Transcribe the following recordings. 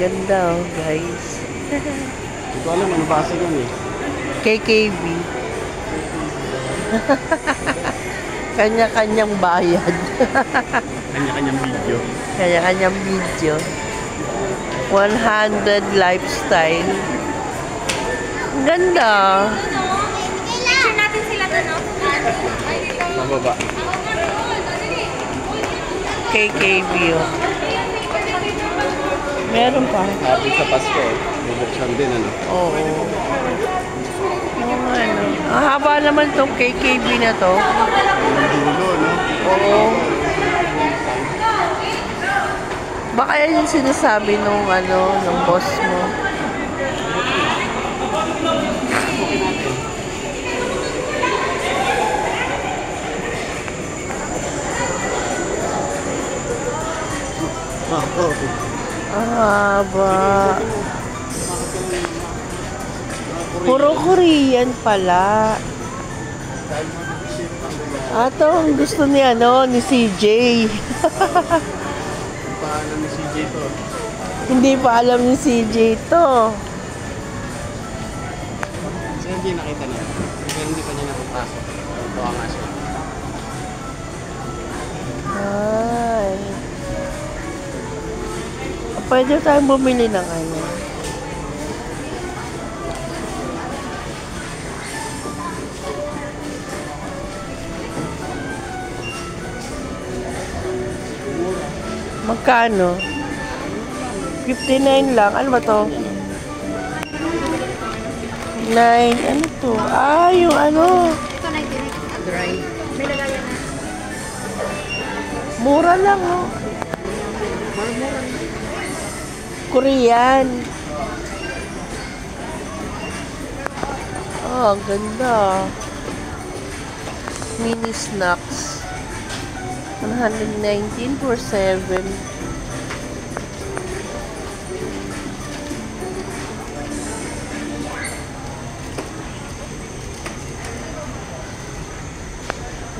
Ganda oh, guys. Hindi ko alam ano basa yan eh. KKB. Kanya-kanyang bayad. Kanya-kanyang video. Kanya-kanyang video. 100 lifestyle. Ang ganda. Picture natin sila doon, no? Mababa. KKB oh. Meron pa. Happy sa Pasko. Bubuksan din ano. Oo. Yung ano. Ang haba naman tong KKB na to. Yung dulo, no? Oo. Baka yan yung sinasabi nung ano, nung boss mo. Okay. Ang haba. Puro Korean pala. Ato, ang gusto ni ano, ni CJ. Paano ni CJ to? Hindi pa alam ni CJ to. Kasi hindi nakita niya. Kasi hindi pa niya napapasok. Ito nga siya. Ay. Pwede tayong bumili ng ano. Magkano? 59 lang. Ano ba to? 9. Ano to? Ah, yung ano. Ito na yung dry. May lagayan na. Mura lang, oh. Korean. Oh, ang ganda. Mini snacks. 119 for 7.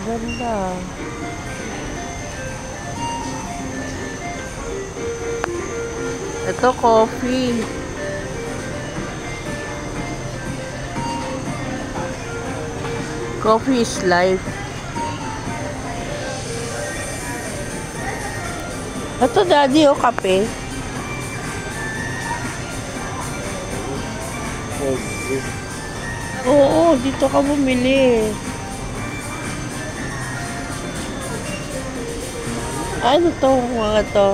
Ganda. Ito, coffee. Coffee is life. Ito, daddy, o kape. Oo, dito ka bumili. Ano to, mga to?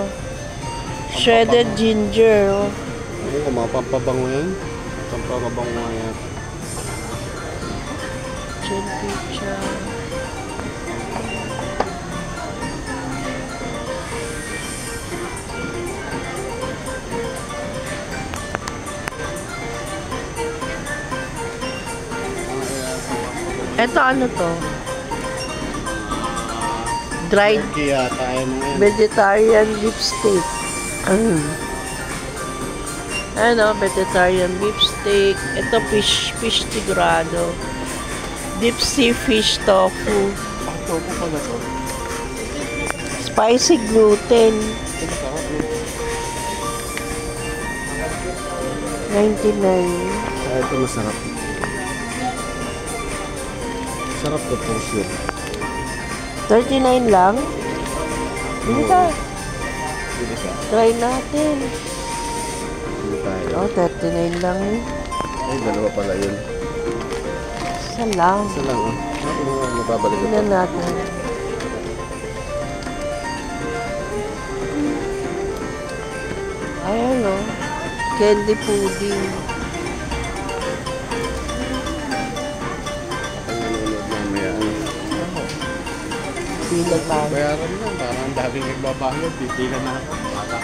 Shredded ginger. Oh. Oo, mga pampabango yan. Pampabango nga yan. Pizza. Ito ano to? Dried Kaya tayo mga yan. vegetarian beef steak. Ano, vegetarian beef steak. Ito fish tigrado. Deep sea fish tofu. Ito po pala to. Spicy gluten. Ito masarap. 99. Ito masarap. Sarap to po siya. 39 lang. Hindi ka. Hindi ka. Try natin. Hindi tayo. Oh, 39 lang eh. Ay, dalawa pala yun. Isa lang. Isa lang ah. Mababalik ko pa. Tingnan natin. Ayan o. Candy pudding. Ang nanonood mamaya. Pila tayo. Bayaran lang. Parang ang daming nagbabayad. Pipila na ako. Bata.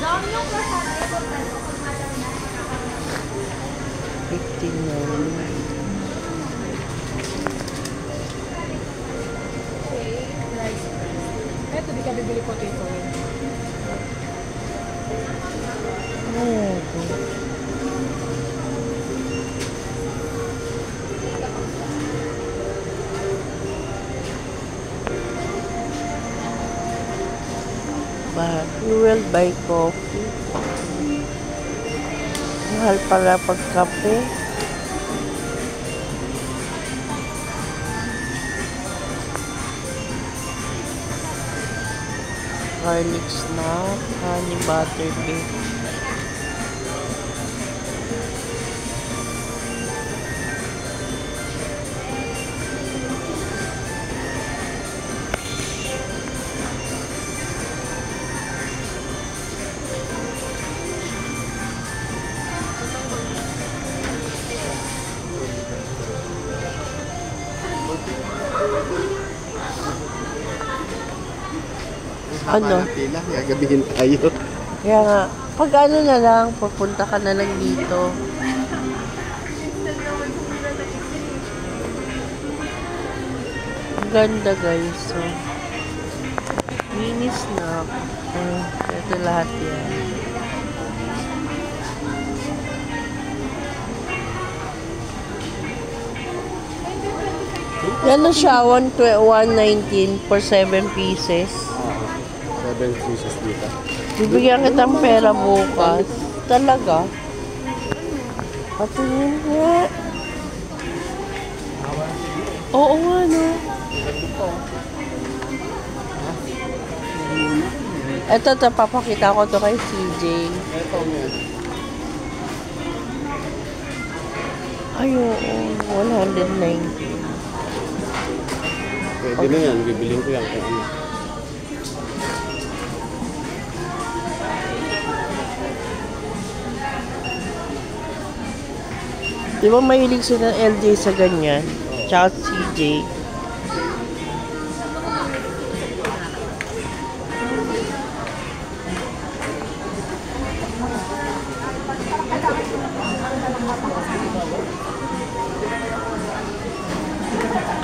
Dami yung kasama. 59. Eto, di ka bibili potato. Ayan. You will buy coffee. Mahal pala pag kape. Garlic snack, honey butter cake. Ano? Pila, gagabihin tayo. Kaya nga, pag ano na lang, pupunta ka na lang dito. Ang ganda guys. So, mini snack. Ito lahat yan. Yan na siya, 119 for 7 pieces. 7 pieces dito. Bibigyan kitang pera bukas. Talaga? Patingin nga. Oo nga, no? Ito, papakita ko to kay CJ. Ito mo yan. Ay, oo. 190. Pwede na yan, bibiling ko yan. Kaya ano. Di ba mahilig sila ng LJ sa ganyan? Tsaka CJ.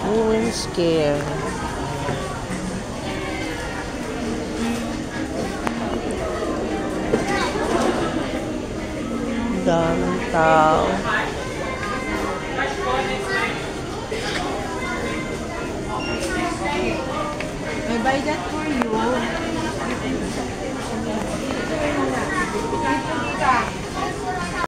Women's care. Daming tao. I buy that for you.